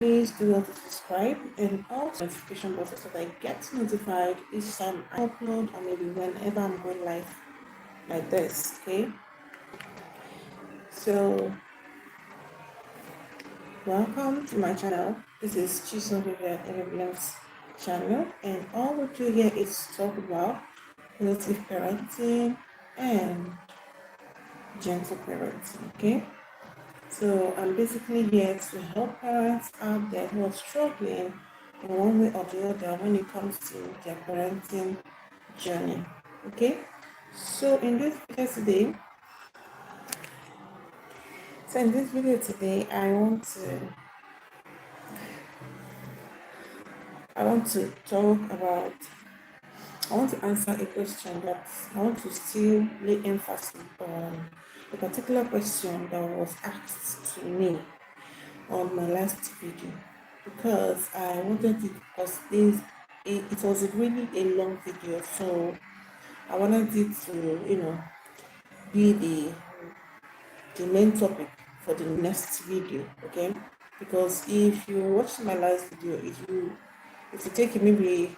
please do not subscribe and also notification button so that I get notified each time I upload or maybe whenever I'm going live like this. Okay, so welcome to my channel. This is CHISOM VIVIAN channel, and all we do here is talk about positive parenting and gentle parenting. Okay, so I'm basically here to help parents out there who are struggling in one way or the other when it comes to their parenting journey. Okay, so in this video today, I want to talk about. I want to answer a question that I want to still lay emphasis on a particular question that was asked to me on my last video, because I wanted it, because it was really a long video, so I wanted it to be the main topic for the next video. Okay, because if you watch my last video, if you take it maybe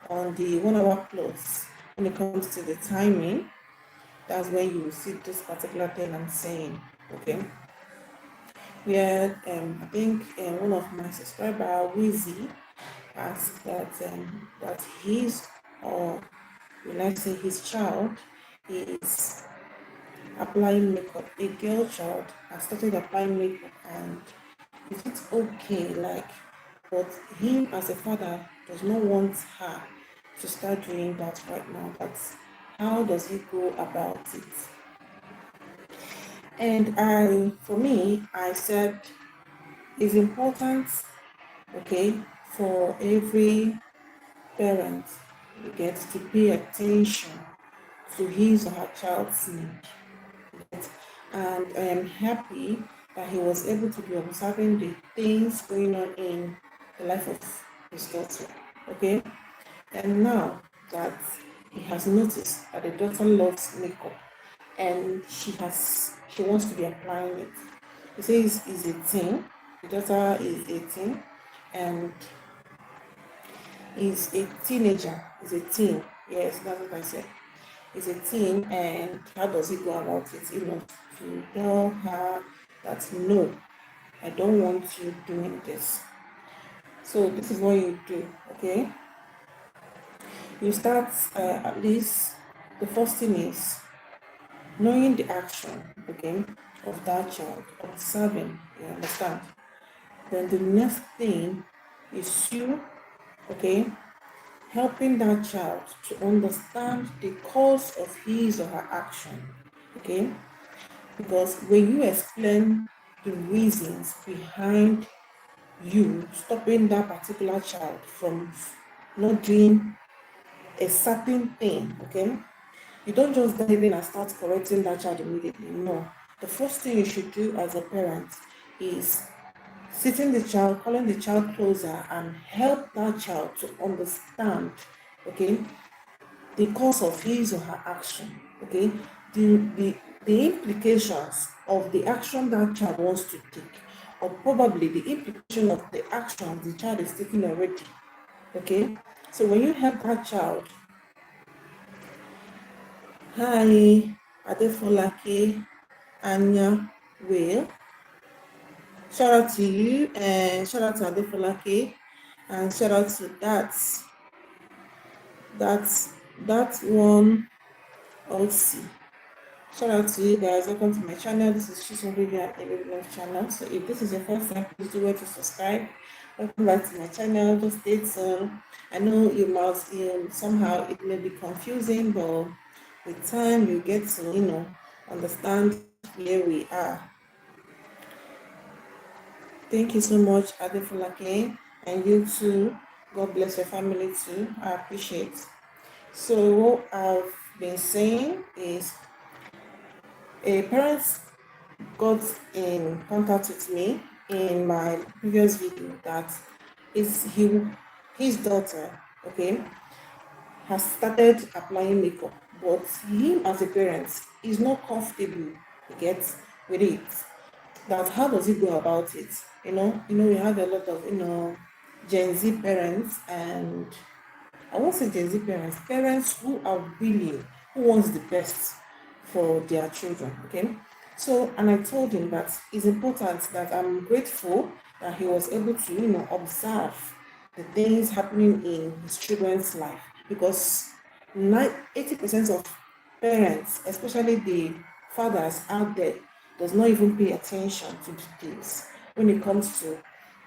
on the 1 hour plus when it comes to the timing, that's when you see this particular thing I'm saying. Okay, where I think one of my subscriber, Wizzy, asked that his, or when I say his child, is applying makeup. A girl child has started applying makeup, and is it okay? Like, but him as a father does not want her to start doing that right now. But how does he go about it? And for me, I said it's important, okay, for every parent gets to pay attention to his or her child's need. And I am happy that he was able to be observing the things going on in the life of his daughter. Okay, and now that he has noticed that the daughter loves makeup and she wants to be applying it. He says he's 18, the daughter is 18, and he's a teenager, he's a teen. Yes, that's what I said. He's a teen, and how does he go about it? To tell her that no, I don't want you doing this. So this is what you do, okay? You start, at least the first thing is knowing the action, okay, of that child, observing, you understand? Then the next thing is you, okay, helping that child to understand the cause of his or her action, okay? Because when you explain the reasons behind you stopping that particular child from not doing a certain thing, okay, you don't just dive in and start correcting that child immediately. No. The first thing you should do as a parent is sitting the child, calling the child closer, and help that child to understand, okay, the cause of his or her action, okay, the implications of the action that child wants to take, or probably the implication of the action the child is taking already. Okay, so when you help that child, hi, Adefolake, Anya, Will, shout out to you, and shout out to Adefolake, and shout out to that one also. Shout out to you guys. Welcome to my channel. This is CHISOM VIVIAN channel. So if this is your first time, please do well to subscribe. Welcome back to my channel. Just stay tuned. I know somehow it may be confusing, but with time you get to understand where we are. Thank you so much, Adefolake, and you too. God bless your family too. I appreciate. So what I've been saying is, a parent got in contact with me in my previous video that his daughter, okay, has started applying makeup, but him as a parent is not comfortable, with it. That how does he go about it? We have a lot of, Gen Z parents, and I won't say Gen Z parents, parents who are willing, who wants the best for their children, okay? So, and I told him that it's important, that I'm grateful that he was able to, observe the things happening in his children's life, because 80% of parents, especially the fathers out there, does not even pay attention to details when it comes to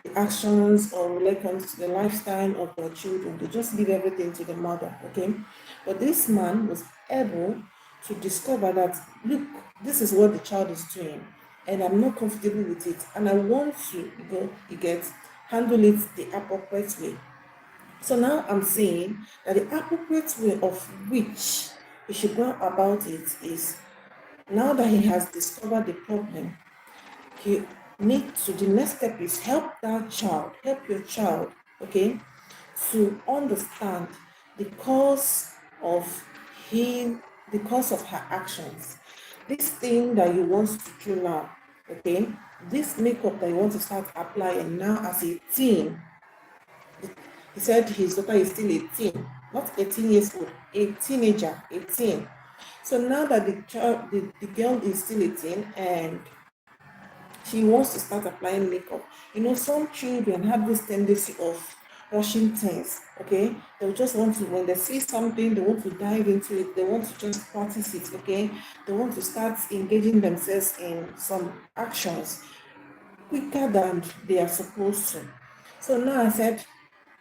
the actions, or when it comes to the lifestyle of their children. They just leave everything to the mother, okay? But this man was able to discover that, look, this is what the child is doing, and I'm not comfortable with it, and I want to handle it the appropriate way. So now I'm saying that the appropriate way of which he should go about it is, now that he has discovered the problem, he the next step is help your child, okay, to understand the cause of the cause of her actions. This thing that you want to do now, okay, this makeup that you want to start applying now as a teen. He said his daughter is still 18, not 18 years old, a teenager, 18. So now that the girl is still 18 and she wants to start applying makeup. Some children have this tendency of rushing things, okay? They just want to, when they see something, they want to dive into it, they want to just practice it, okay? They want to start engaging themselves in some actions quicker than they are supposed to. So now I said,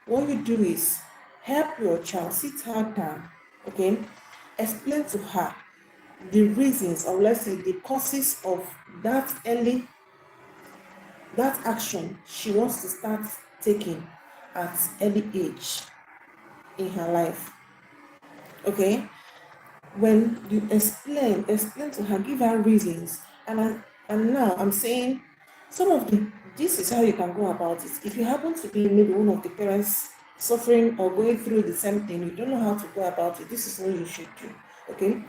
what you do is help your child, sit her down, okay? Explain to her the reasons, or let's say the causes of that action she wants to start taking at early age in her life. Okay? When you explain to her, give her reasons, and now I'm saying this is how you can go about it. If you happen to be maybe one of the parents suffering or going through the same thing, you don't know how to go about it, this is what you should do. Okay?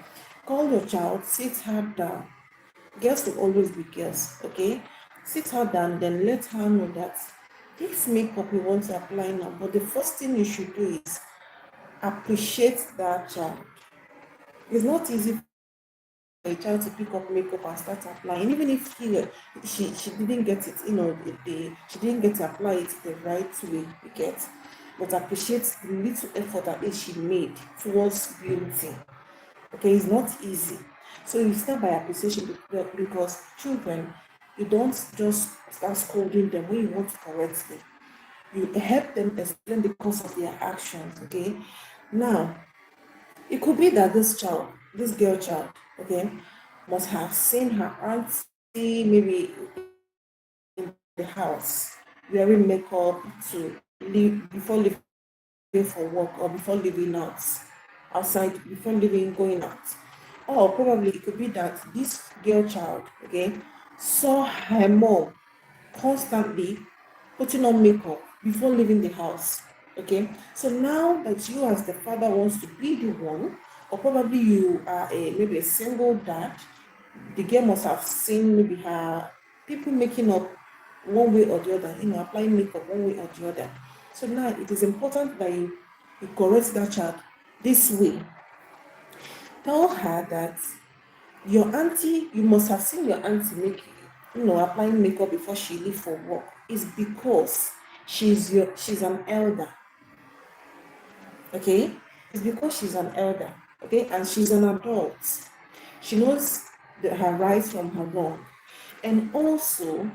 Call your child, sit her down. Girls will always be girls, okay? Sit her down, then let her know that this makeup you want to apply now, but the first thing you should do is appreciate that child. It's not easy for a child to pick up makeup and start applying, even if she didn't get it, she didn't get to apply it the right way, you get. But appreciate the little effort that she made towards beauty. Okay, it's not easy. So you start by appreciation, because children, you don't just start scolding them when you want to correct them. You help them explain the cause of their actions, okay? Now, it could be that this girl child, okay, must have seen her auntie maybe in the house wearing makeup to leave before leaving for work, or before leaving out outside, before leaving going out. Or probably it could be that this girl child, okay, saw her mom constantly putting on makeup before leaving the house. Okay, so now that you as the father wants to be the one, or probably you are maybe a single dad, the girl must have seen maybe her people making up one way or the other, applying makeup one way or the other. So now it is important that you correct that child this way. Tell her that your auntie, you must have seen your auntie applying makeup before she leave for work. Is because she's an elder. Okay? It's because she's an elder. Okay? And she's an adult. She knows her rights from her wrong. And also,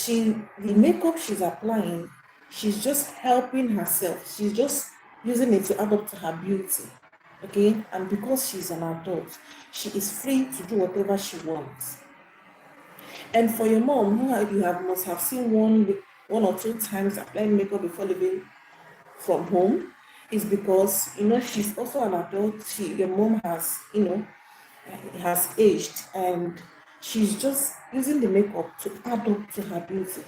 the makeup she's applying, she's just helping herself. She's just using it to add up to her beauty. Okay? And because she's an adult, she is free to do whatever she wants. And for your mom, who you must have seen one or two times applying makeup before leaving from home, is because she's also an adult. Your mom has aged, and she's just using the makeup to add up to her beauty.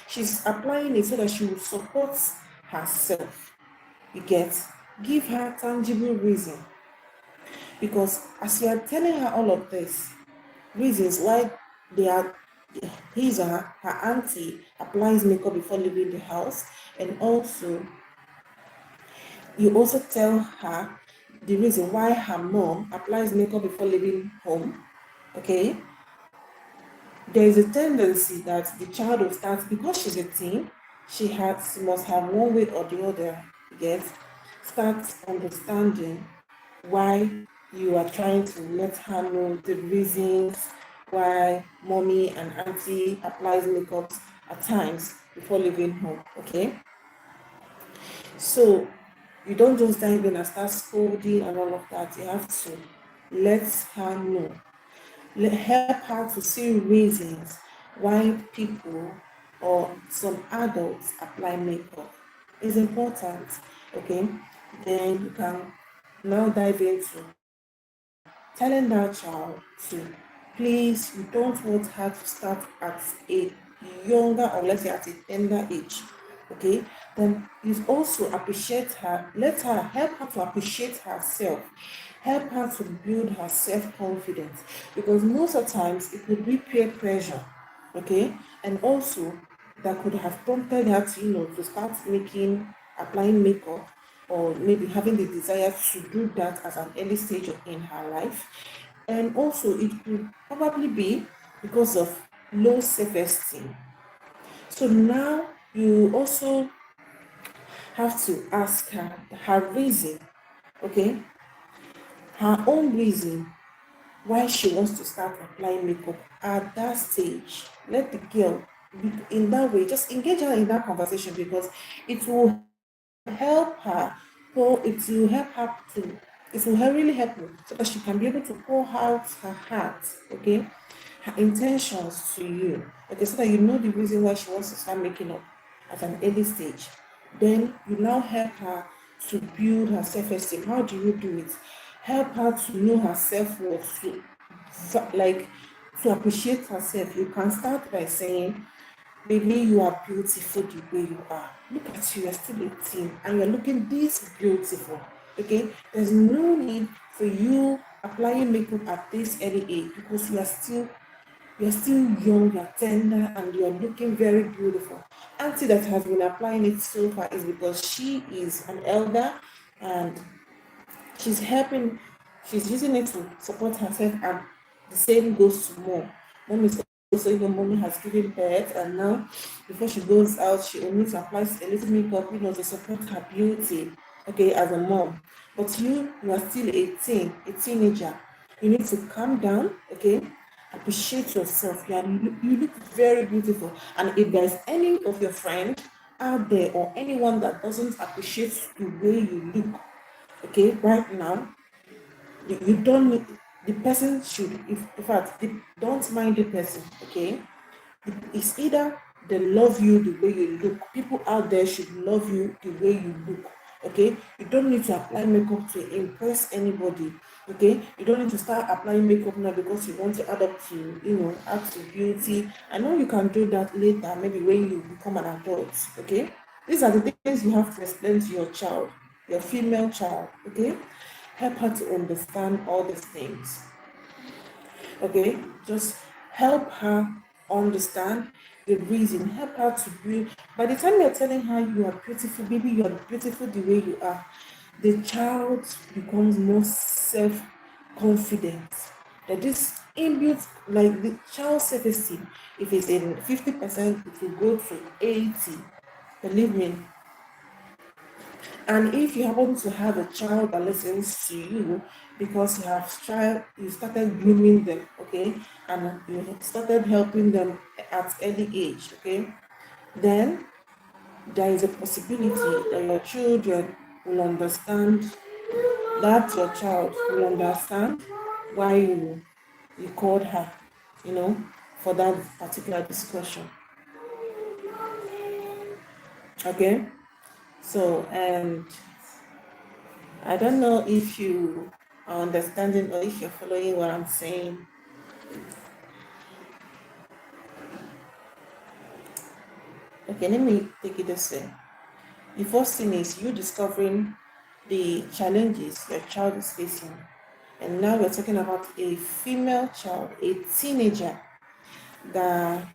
She's applying it so that she will support herself. You get, give her tangible reason, because as you are telling her all of this reasons why they are his or her auntie applies makeup before leaving the house, and also you also tell her the reason why her mom applies makeup before leaving home. Okay, there is a tendency that the child will start, because she's a teen, she must have one way or the other, yes, start understanding why you are trying to let her know the reasons why mommy and auntie applies makeup at times before leaving home. Okay, so you don't just dive in and start scolding and all of that. You have to let her know, help her to see reasons why people or some adults apply makeup. It's important. Okay, then you can now dive into telling that child to please, you don't want her to start at a younger, or let's say at a tender age. Okay, then you also appreciate her, let her, help her to appreciate herself, help her to build her self-confidence, because most of the times it could be peer pressure. Okay, and also that could have prompted her to, to start applying makeup, or maybe having the desire to do that at an early stage in her life. And also it could probably be because of low self-esteem. So now you also have to ask her reason, okay, her own reason why she wants to start applying makeup at that stage. Let the girl be in that way, just engage her in that conversation, because it will help her, or it will really help her, so that she can be able to pour out her heart, okay, her intentions to you, okay, so that you know the reason why she wants to start making up at an early stage. Then you now help her to build her self-esteem. How do you do it? Help her to know her self-worth, like to appreciate herself. You can start by saying, baby, you are beautiful the way you are. Look at you, you're still 18 and you're looking this beautiful. Okay? There's no need for you applying makeup at this early age, because you're still young, you're tender, and you're looking very beautiful. Auntie that has been applying it so far is because she is an elder, and she's helping, she's using it to support herself, and the same goes to mom. Mom is also, even mommy has given birth, and now before she goes out, she only needs to apply a little makeup, to support her beauty, okay, as a mom. But you are still a teenager. You need to calm down, okay? Appreciate yourself. You look very beautiful. And if there's any of your friends out there, or anyone that doesn't appreciate the way you look, okay, right now, you don't need, the person should, if in fact, don't mind the person, okay. It's either they love you the way you look. People out there should love you the way you look, okay. You don't need to apply makeup to impress anybody, okay. You don't need to start applying makeup now because you want to add up to, add to beauty. I know you can do that later, maybe when you become an adult, okay. These are the things you have to explain to your child, your female child, okay. Help her to understand all these things, okay. Just help her understand the reason, help her to build. By the time you're telling her you are beautiful, baby, you are beautiful the way you are, the child becomes more self-confident. That this inbuilt, like the child's self-esteem, if it's in 50%, it will go to 80. Believe me. And if you happen to have a child that listens to you, because you started grooming them, okay, and you started helping them at early age, okay, then there is a possibility that your children will understand, that your child will understand why you called her, for that particular discussion. Okay, so, and I don't know if you are understanding, or if you're following what I'm saying. Okay, let me take it this way. The first thing is you discovering the challenges your child is facing. And now we're talking about a female child, a teenager, that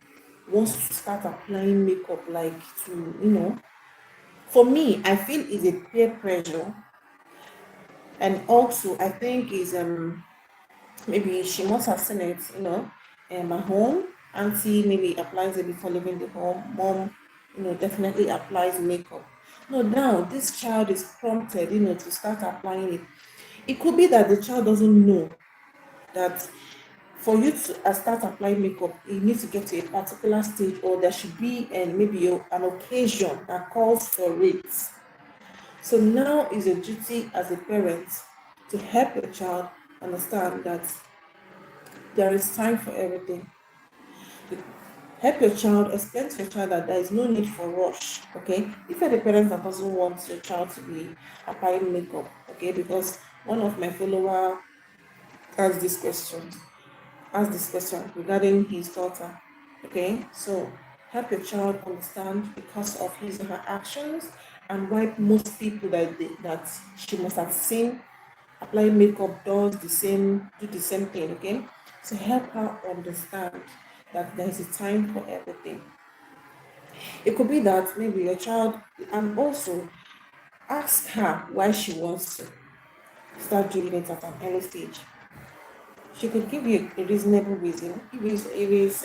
wants to start applying makeup, like to, for me, I feel is a peer pressure. And also I think is maybe she must have seen it, at home. Auntie maybe applies it before leaving the home. Mom, definitely applies makeup. No, now this child is prompted, to start applying it. It could be that the child doesn't know that for you to start applying makeup, you need to get to a particular stage, or there should be maybe an occasion that calls for it. So now is your duty as a parent to help your child understand that there is time for everything. Help your child, explain to your child that there is no need for rush, okay? If you're the parent that doesn't want your child to be applying makeup, okay? Because one of my follower asked this question regarding his daughter, okay? So help your child understand because of his or her actions, and why most people that she must have seen applying makeup do the same thing, okay? So help her understand that there is a time for everything. It could be that maybe your child, and also ask her why she wants to start doing it at an early stage. She could give you a reasonable reason. If it's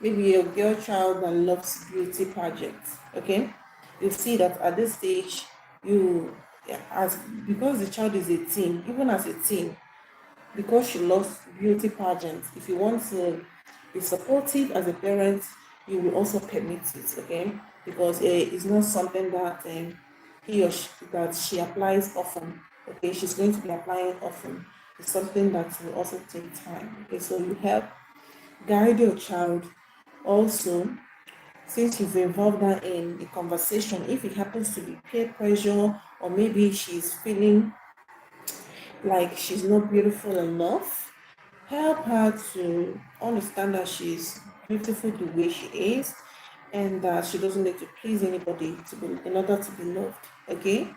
maybe a girl child that loves beauty pageants, okay? You see that at this stage, you as because the child is a teen, even as a teen, because she loves beauty pageants, if you want to be supportive as a parent, you will also permit it, okay? Because it's not something that that she applies often. Okay, she's going to be applying often. It's something that will also take time. Okay, so you help guide your child. Also, since you've involved her in the conversation, if it happens to be peer pressure, or maybe she's feeling like she's not beautiful enough, help her to understand that she's beautiful the way she is, and that she doesn't need to please anybody in order to be loved. Okay,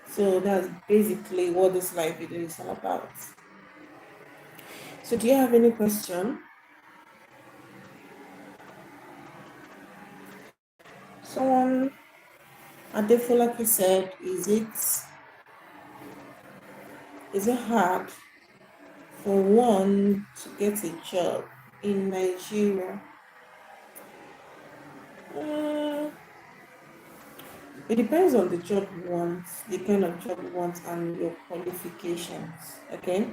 so that's basically what this live video is all about. So do you have any question? Someone, Adefolake said, is it hard for one to get a job in Nigeria? Uh, It depends on the job you want, the kind of job you want, and your qualifications, okay?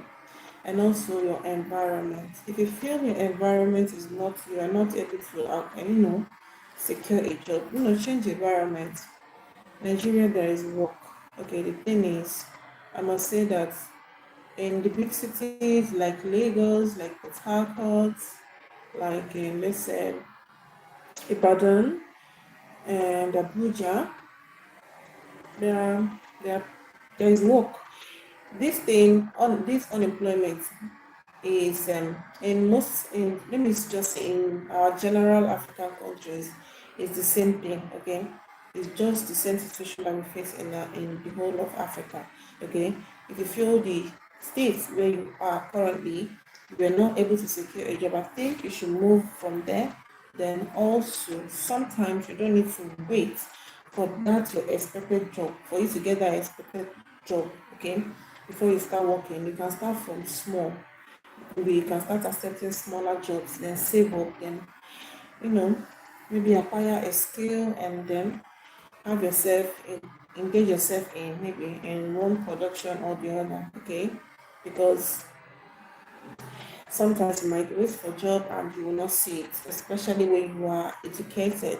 And also your environment. If you feel your environment is not, you are not able to, secure a job, change environment. Nigeria, there is work. Okay, the thing is, I must say that in the big cities like Lagos, like Port Harcourt, like in, let's say, Ibadan and Abuja, there, there, there is work. This unemployment is let me just say, in our general African countries, it's the same thing. Okay, it's just the same situation that we face in the whole of Africa. Okay, if you feel the states where you are currently, you are not able to secure a job, I think you should move from there. Then also, sometimes you don't need to wait for that your expected job, for you to get that expected job, okay, before you start working. You can start from small. Maybe you can start accepting smaller jobs, then save up, then, you know, maybe acquire a skill, and then have engage yourself in maybe in one production or the other, okay? Because sometimes you might wait for a job and you will not see it, especially when you are educated.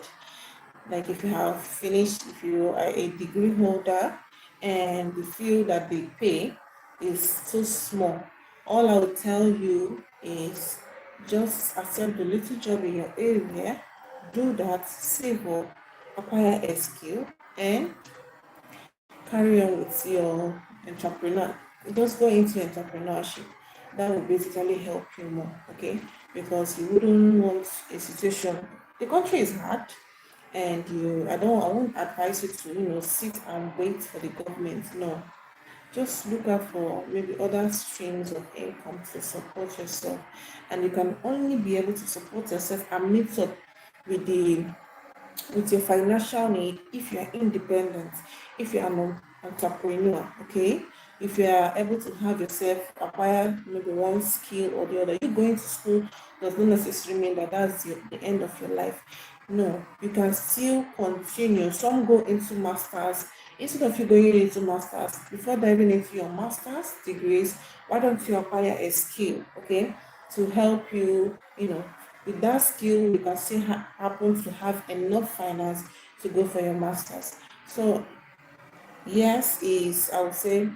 Like if you have finished, if you are a degree holder and you feel that the pay is too small, all I will tell you is just accept the little job in your area, do that, save up, acquire a skill, and carry on with your entrepreneur. Just go into entrepreneurship. That will basically help you more, okay? Because you wouldn't want a situation. The country is hard, and I won't advise you to, sit and wait for the government. No, just look out for maybe other streams of income to support yourself, and you can only be able to support yourself and meet up with the with your financial need if you are independent, if you are an entrepreneur, okay? If you are able to have yourself acquire maybe one skill or the other. You going to school does not necessarily mean that that's the end of your life. No, you can still continue. Some go into masters. Instead of you going into masters, before diving into your master's degrees, why don't you acquire a skill, okay, to help you, with that skill, you can still happen to have enough finance to go for your master's. So yes, is I would say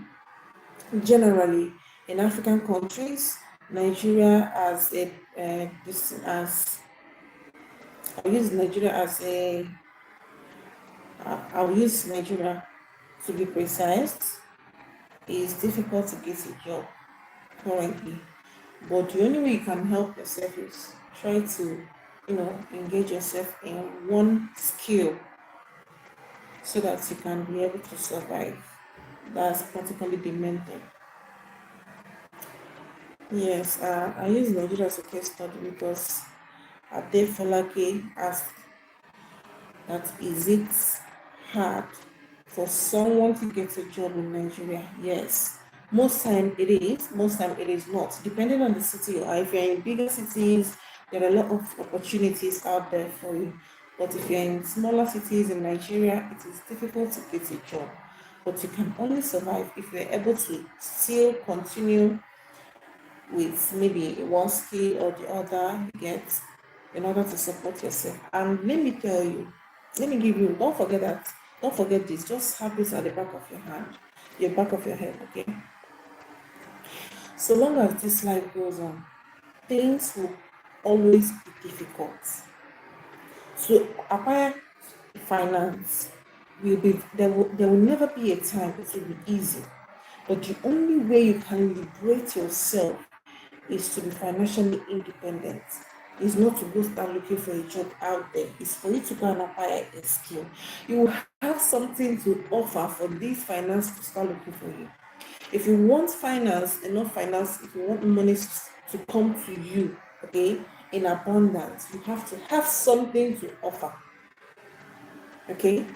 generally in African countries, Nigeria as a this as I use Nigeria as a I'll use Nigeria to be precise. It's difficult to get a job currently, but the only way you can help yourself is try to engage yourself in one skill so that you can be able to survive. That's practically the main thing. Yes, I use Nigeria as a case study because Ade Folake asked that is it hard for someone to get a job in Nigeria? Yes. Most time it is, most time it is not. Depending on the city you are. If you're in bigger cities, there are a lot of opportunities out there for you. But if you're in smaller cities in Nigeria, it is difficult to get a job. But you can only survive if you're able to still continue with maybe one skill or the other you get in order to support yourself. And let me tell you, let me give you, don't forget this, just have this at the back of your back of your head, okay? So long as this life goes on, things will always be difficult. So acquire finance there will never be a time it will be easy. But the only way you can liberate yourself is to be financially independent. Is not to go start looking for a job out there. It's for you to go and acquire a skill. You will have something to offer for this finance to start looking for you. If you want enough finance, if you want money to come to you, okay, in abundance, you have to have something to offer. Okay?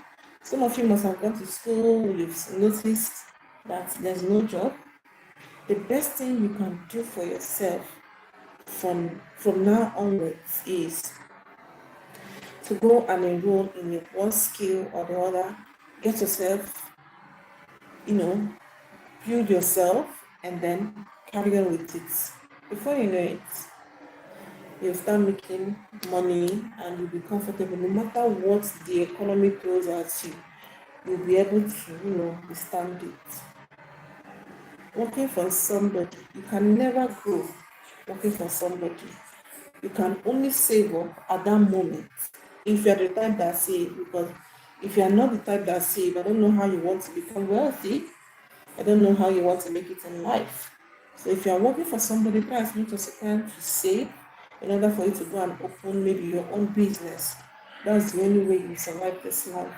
Some of you must have gone to school, you've noticed that there's no job. The best thing you can do for yourself from now onwards is to go and enroll in one skill or the other, get yourself, build yourself, and then carry on with it. Before you know it, you'll start making money and you'll be comfortable. No matter what the economy throws at you, you'll be able to, withstand it. Working for somebody, you can never grow working for somebody. You can only save up at that moment if you're the type that save. Because if you're not the type that save, I don't know how you want to become wealthy. I don't know how you want to make it in life. So if you're working for somebody, try as much as you can to save in order for you to go and open maybe your own business. That's the only way you survive this life.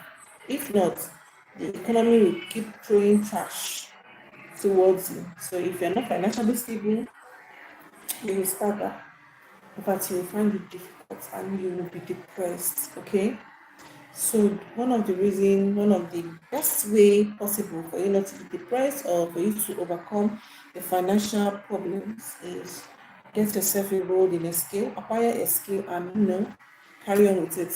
If not, the economy will keep throwing trash towards you. So if you're not financially stable, you will start that. But you will find it difficult and you will be depressed. Okay? So one of the best way possible for you not to be depressed or for you to overcome the financial problems is get yourself enrolled in a skill, acquire a skill, and carry on with it.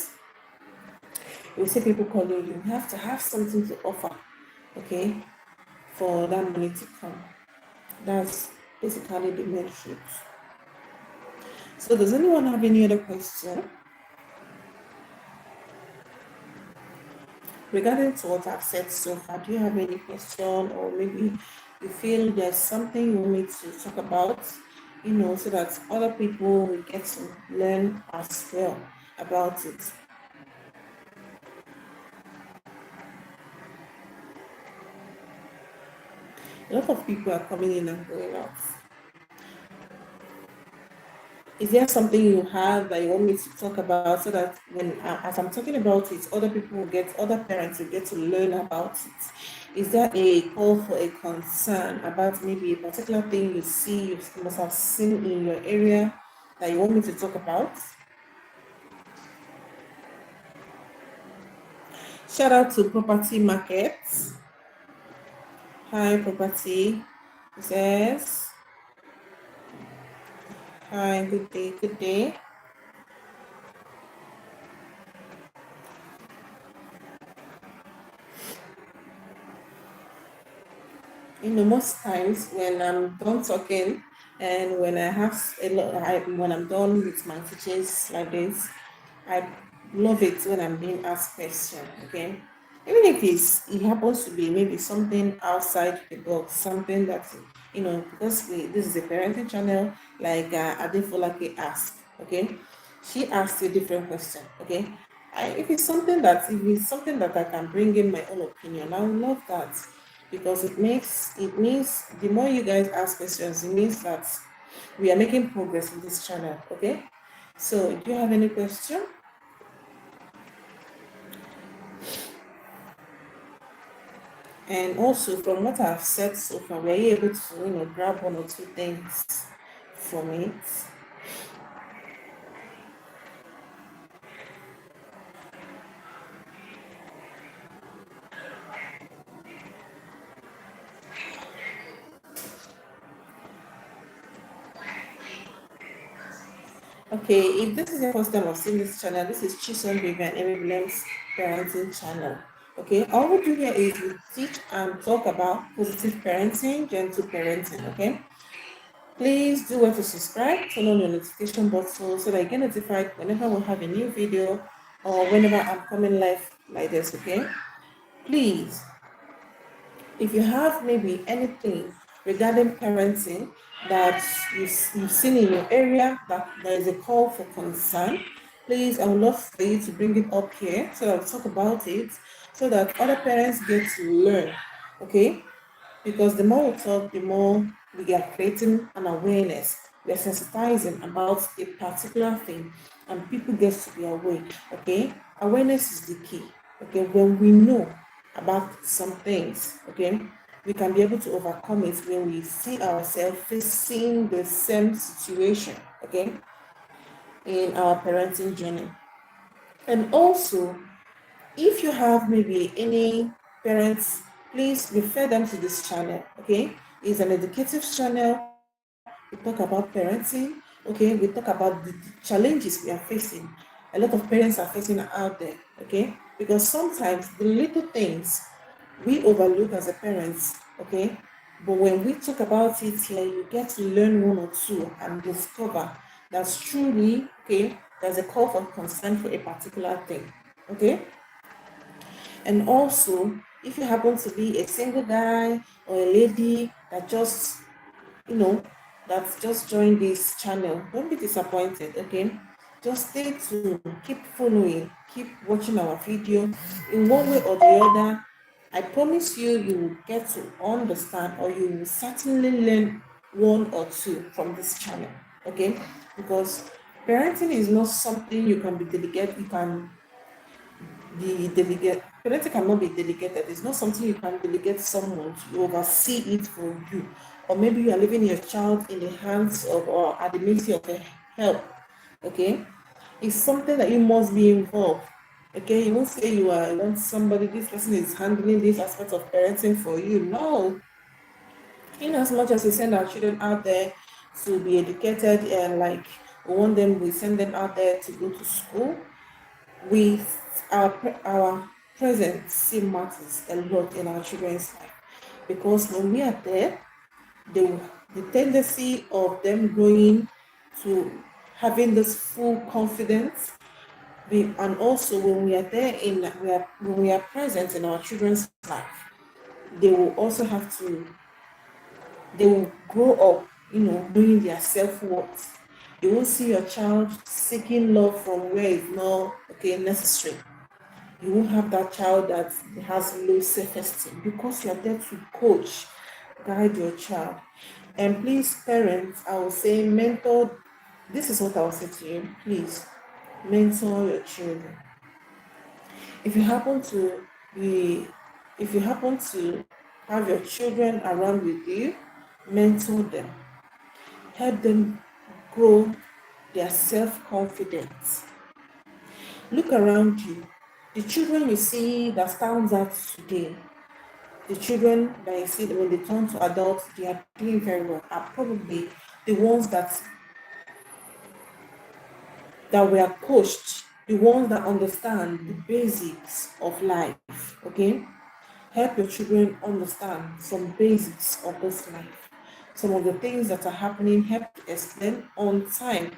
You see people calling you have to have something to offer, okay, for that money to come. That's basically the main truth. So does anyone have any other question regarding to what I've said so far? Do you have any question, or maybe you feel there's something you want me to talk about, so that other people will get to learn as well about it? A lot of people are coming in and going out. Is there something you have that you want me to talk about, so that when as I'm talking about it, other parents will get to learn about it? Is there a call for a concern about maybe a particular thing you see, you must have seen in your area that you want me to talk about? Shout out to Property Markets. Hi, Property. Says, hi, good day, good day. Most times when I'm done talking and when I have a lot, when I'm done with my teachings like this, I love it when I'm being asked questions. Okay, even if it happens to be maybe something outside the box, something that because this is a parenting channel, like Adefolake asked. Okay, she asked a different question. Okay, if it's something that I can bring in my own opinion, I would love that, because it means the more you guys ask questions, it means that we are making progress in this channel. Okay, so do you have any question? And also, from what I've said so far, were you able to grab one or two things from it? Okay, if this is your first time of seeing this channel, this is CHISOM VIVIAN, Emmy Williams Parenting Channel. Okay, all we do here is we teach and talk about positive parenting, gentle parenting. Okay, please do well to subscribe, turn on your notification button so that you get notified whenever we have a new video or whenever I'm coming live like this. Okay, please, if you have maybe anything regarding parenting that you've seen in your area that there is a call for concern, please, I would love for you to bring it up here so that I'll talk about it, so that other parents get to learn. Okay, because the more we talk, the more we are creating an awareness. We are sensitizing about a particular thing, and people get to be aware. Okay, awareness is the key. Okay, when we know about some things, okay, we can be able to overcome it when we see ourselves facing the same situation. Okay, in our parenting journey. And also, if you have maybe any parents, please refer them to this channel. Okay, it's an educative channel. We talk about parenting. Okay, we talk about the challenges we are facing. A lot of parents are facing out there. Okay, because sometimes the little things we overlook as a parents. Okay, but when we talk about it here, you get to learn one or two and discover that's truly okay. There's a call for concern for a particular thing. Okay. And also, if you happen to be a single guy or a lady that you know, that's just joined this channel, don't be disappointed, okay? Just stay tuned, keep following, keep watching our video. In one way or the other, I promise you, you will get to understand, or you will certainly learn one or two from this channel, okay? Because parenting is not something you can be delegated, parenting cannot be delegated. It's not something you can delegate someone to oversee it for you. Or maybe you are leaving your child in the hands of or at the mercy of a help. Okay? It's something that you must be involved. Okay, you won't say you want somebody, this person is handling this aspect of parenting for you. No. In as much as we send our children out there to be educated, and like we send them out there to go to school, with our presence matters a lot in our children's life, because when we are there, the, the tendency of them growing to having this full confidence, and also when we are there when we are present in our children's life, they will also have to they will grow up, knowing their self-worth. You won't see your child seeking love from where it's not necessary. You won't have that child that has low self-esteem, because you're there to coach, guide your child. And please, parents, I will say mentor this is what I will say to you. Please mentor your children. If you happen to be, if you happen to have your children around with you, mentor them. Help them grow their self-confidence. Look around you. The children you see that stands out today, the children that you see when they turn to adults, they are doing very well, are probably the ones that were coached, the ones that understand the basics of life. Okay? Help your children understand some basics of this life. Some of the things that are happening, help to explain on time.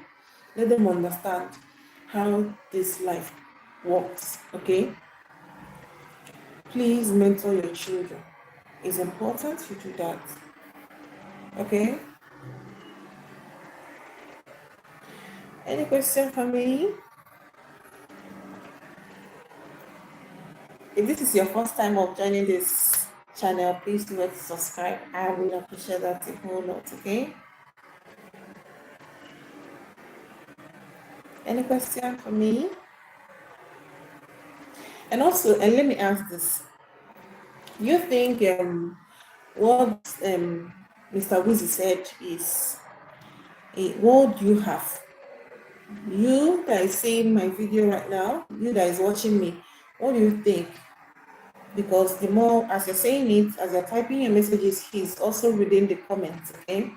Let them understand how this life works. Okay? Please mentor your children. It's important you do that. Okay? Any question for me? If this is your first time of joining this channel, please do not subscribe. I will appreciate that a whole lot. Okay? Any question for me? And also, and let me ask this: you think what Mr. Wizzy said is what do you have? You that is seeing my video right now, you that is watching me, what do you think? Because the more, as you're saying it, as you're typing your messages, he's also reading the comments, okay?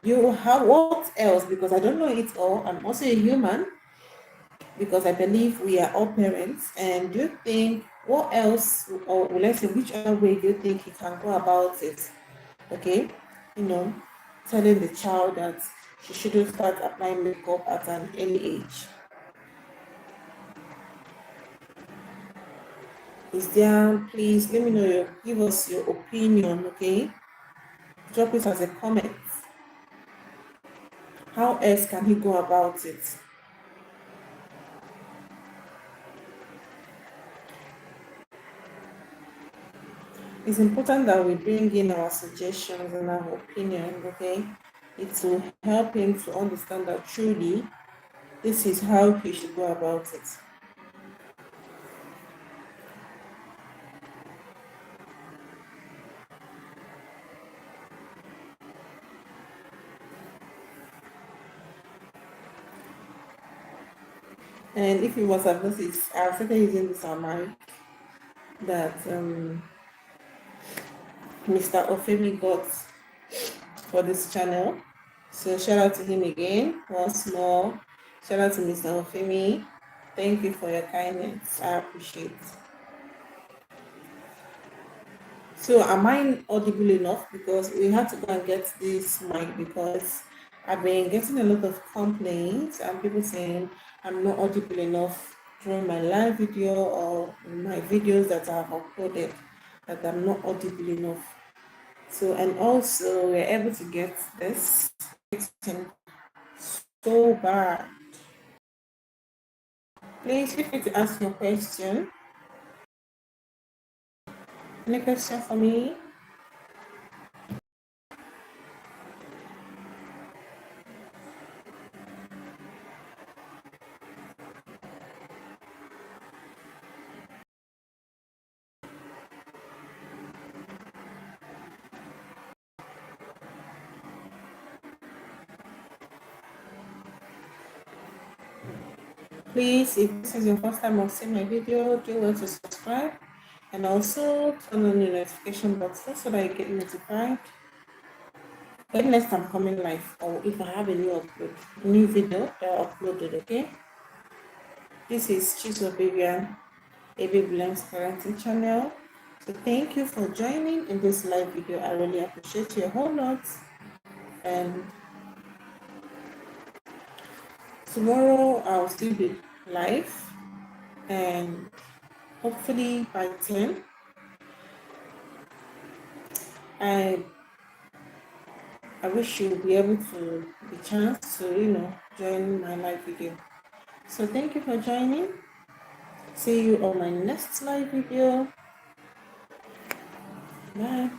You have what else? Because I don't know it all. I'm also a human, because I believe we are all parents. And do you think what else, or let's say, which other way do you think he can go about it? Okay, telling the child that she shouldn't start applying makeup at an early age. Is there, please let me know, give us your opinion, okay? Drop it as a comment. How else can he go about it? It's important that we bring in our suggestions and our opinions, okay? It will help him to understand that truly this is how he should go about it. And if you must have noticed, I've started using this mic that Mr. Ofemi got for this channel. So shout out to him again once more. Shout out to Mr. Ofemi. Thank you for your kindness. I appreciate it. So am I audible enough? Because we had to go and get this mic because I've been getting a lot of complaints and people saying I'm not audible enough during my live video or my videos that I've uploaded, that I'm not audible enough. So, and also we're able to get this so bad. Please feel free to ask your question. Any question for me? Please, if this is your first time of seeing my video, do well to subscribe and also turn on the notification button so that you get notified when next I'm coming live, or if I have a new video that I uploaded. Okay, this is CHISOM VIVIAN, a Baby Blends Parenting channel. So thank you for joining in this live video. I really appreciate you a whole lot. And tomorrow I'll still be live, and hopefully by 10 I wish you'll be able to the chance to join my live video. So thank you for joining. See you on my next live video. Bye.